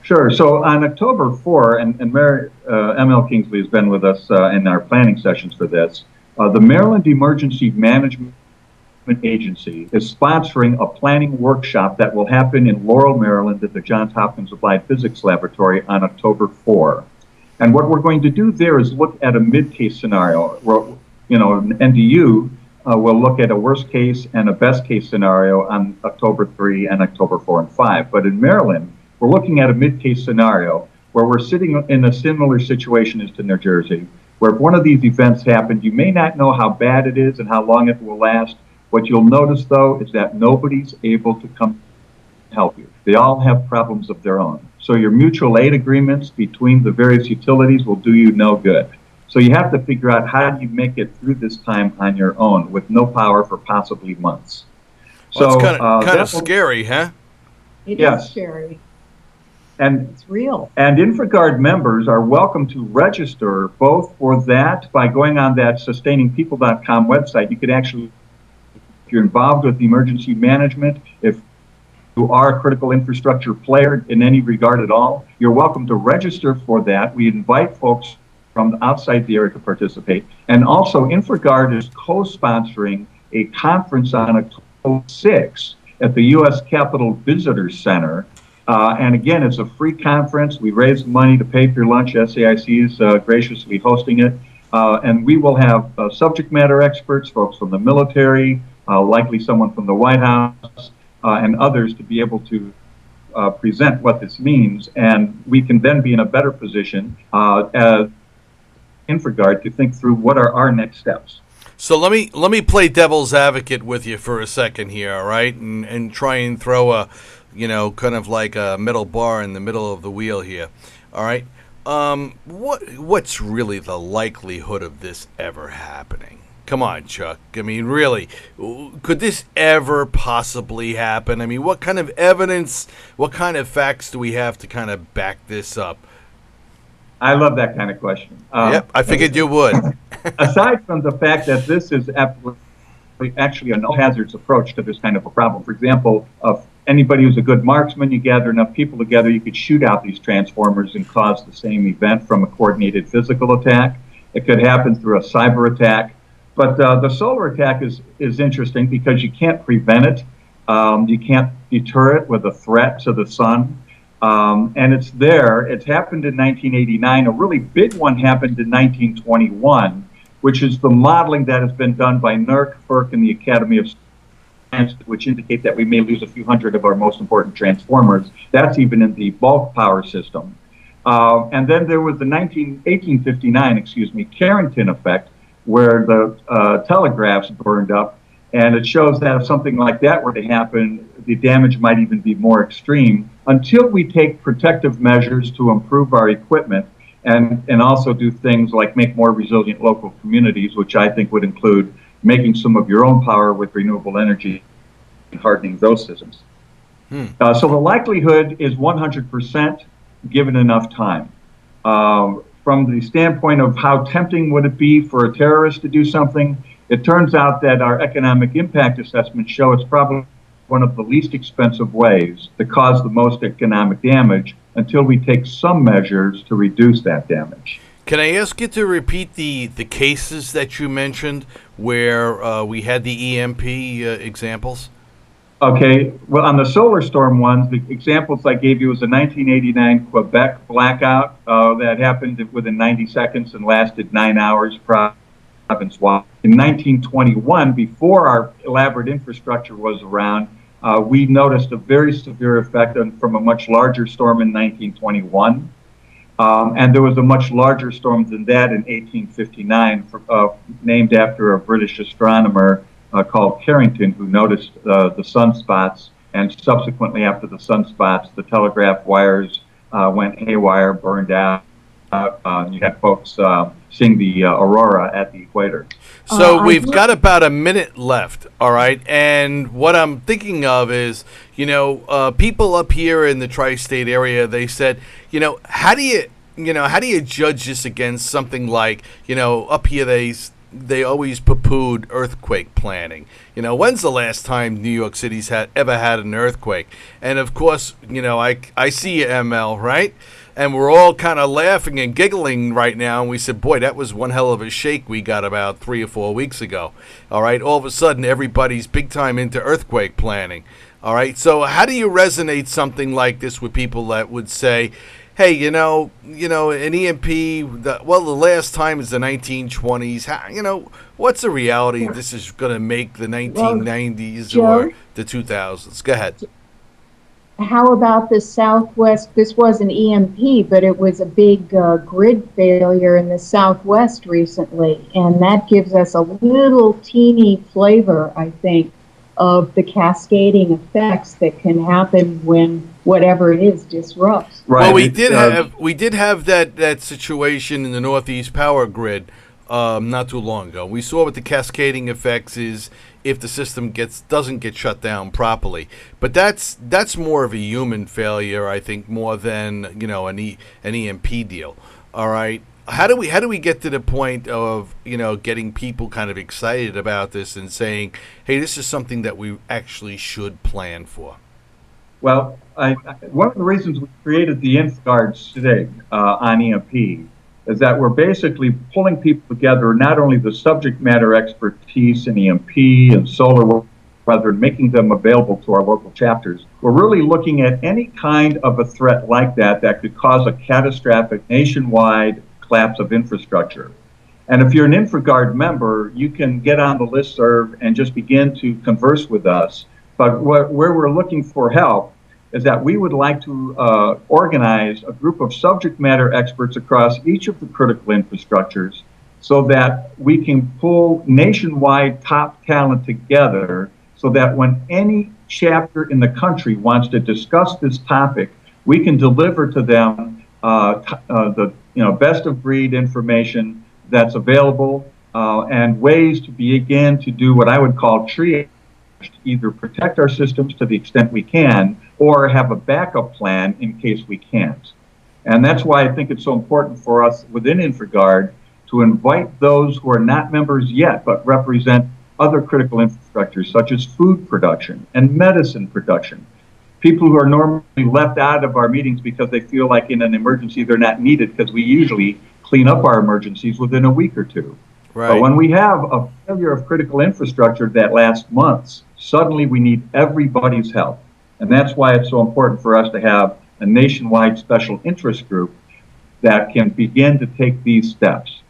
Sure. So on October 4, and Mary, ML Kingsley has been with us in our planning sessions for this, the Maryland Emergency Management Agency is sponsoring a planning workshop that will happen in Laurel, Maryland at the Johns Hopkins Applied Physics Laboratory on October 4. And what we're going to do there is look at a mid-case scenario where, NDU will look at a worst case and a best case scenario on October 3 and October 4 and 5. But in Maryland, we're looking at a mid-case scenario where we're sitting in a similar situation as to New Jersey, where if one of these events happened, you may not know how bad it is and how long it will last. What you'll notice, though, is that nobody's able to come help you. They all have problems of their own. So your mutual aid agreements between the various utilities will do you no good. So you have to figure out how do you make it through this time on your own with no power for possibly months. Well, so it's kind of scary, huh? It is scary. And it's real. And InfraGard members are welcome to register both for that by going on that sustainingpeople.com website. You could actually, if you're involved with emergency management, if you are a critical infrastructure player in any regard at all, you're welcome to register for that. We invite folks from outside the area to participate. And also, InfraGard is co-sponsoring a conference on October 6th at the U.S. Capitol Visitor Center. And again, it's a free conference. We raise money to pay for your lunch. SAIC is graciously hosting it. And we will have subject matter experts, folks from the military, likely someone from the White House, and others to be able to present what this means. And we can then be in a better position as InfraGard to think through what are our next steps. So let me play devil's advocate with you for a second here, all right, and try and throw a, kind of like a metal bar in the middle of the wheel here, all right. What's really the likelihood of this ever happening? Come on, Chuck. I mean, really, could this ever possibly happen? I mean, what kind of evidence, what kind of facts do we have to kind of back this up? I love that kind of question. Yep, I figured you would. Aside from the fact that this is actually a no hazards approach to this kind of a problem. For example, anybody who's a good marksman, you gather enough people together, you could shoot out these transformers and cause the same event from a coordinated physical attack. It could happen through a cyber attack. But the solar attack is interesting because you can't prevent it. You can't deter it with a threat to the sun. And it's there. It's happened in 1989. A really big one happened in 1921, which is the modeling that has been done by NERC, FERC, and the Academy of Science, which indicate that we may lose a few hundred of our most important transformers. That's even in the bulk power system. And then there was the 1859, Carrington effect, where the telegraphs burned up. And it shows that if something like that were to happen, the damage might even be more extreme until we take protective measures to improve our equipment and also do things like make more resilient local communities, which I think would include making some of your own power with renewable energy and hardening those systems. So the likelihood is 100% given enough time. From the standpoint of how tempting would it be for a terrorist to do something, it turns out that our economic impact assessments show it's probably one of the least expensive ways to cause the most economic damage until we take some measures to reduce that damage. Can I ask you to repeat the cases that you mentioned where we had the EMP examples? Okay, well, on the solar storm ones, the examples I gave you was the 1989 Quebec blackout that happened within 90 seconds and lasted 9 hours province-wide. In 1921, before our elaborate infrastructure was around, we noticed a very severe effect from a much larger storm in 1921. And there was a much larger storm than that in 1859, named after a British astronomer called Carrington, who noticed the sunspots, and subsequently after the sunspots, the telegraph wires went haywire, burned out. You had folks seeing the aurora at the equator. So we've got about a minute left, all right? And what I'm thinking of is, people up here in the tri-state area, they said, how do you judge this against something like, up here they always poo-pooed earthquake planning. You know, when's the last time New York City's ever had an earthquake? And of course, you know, I see you, ML, right? And we're all kind of laughing and giggling right now. And we said, boy, that was one hell of a shake we got about 3 or 4 weeks ago. All right. All of a sudden, everybody's big time into earthquake planning. All right. So how do you resonate something like this with people that would say, hey, you know, an EMP, the last time is the 1920s. What's the reality? This is going to make the 1990s or the 2000s. Go ahead. How about the Southwest? This was an EMP, but it was a big grid failure in the Southwest recently, and that gives us a little teeny flavor, I think, of the cascading effects that can happen when whatever it is disrupts. Right. Well, we did have that situation in the Northeast power grid not too long ago. We saw what the cascading effects is if the system doesn't get shut down properly. But that's more of a human failure, I think, more than an EMP deal. All right. How do we get to the point of getting people kind of excited about this and saying, hey, this is something that we actually should plan for? Well, one of the reasons we created the InfGuards today on EMP is that we're basically pulling people together, not only the subject matter expertise in EMP and solar weather, and making them available to our local chapters. We're really looking at any kind of a threat like that could cause a catastrophic nationwide collapse of infrastructure. And if you're an InfraGuard member, you can get on the listserv and just begin to converse with us. But where we're looking for help is that we would like to organize a group of subject matter experts across each of the critical infrastructures so that we can pull nationwide top talent together so that when any chapter in the country wants to discuss this topic, we can deliver to them the best of breed information that's available and ways to begin to do what I would call triage, either protect our systems to the extent we can or have a backup plan in case we can't. And that's why I think it's so important for us within InfraGuard to invite those who are not members yet but represent other critical infrastructures such as food production and medicine production. People who are normally left out of our meetings because they feel like in an emergency they're not needed, because we usually clean up our emergencies within a week or two. Right. But when we have a failure of critical infrastructure that lasts months, suddenly we need everybody's help. And that's why it's so important for us to have a nationwide special interest group that can begin to take these steps.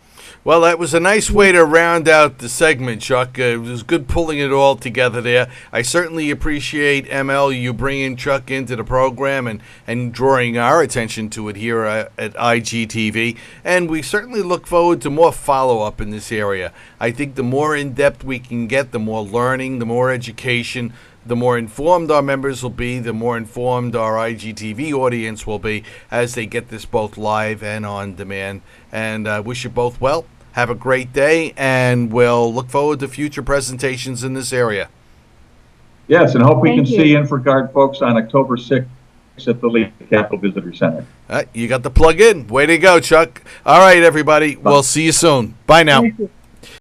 Well, that was a nice way to round out the segment, Chuck. It was good pulling it all together there. I certainly appreciate, ML, you bringing Chuck into the program and drawing our attention to it here at IGTV. And we certainly look forward to more follow-up in this area. I think the more in-depth we can get, the more learning, the more education, the more informed our members will be, the more informed our IGTV audience will be as they get this both live and on demand. And I wish you both well. Have a great day, and we'll look forward to future presentations in this area. Yes, and hope we can see InfraGuard folks on October 6th at the Lee Capitol Visitor Center. You got the plug in. Way to go, Chuck. All right, everybody. Bye. We'll see you soon. Bye now. Thank you.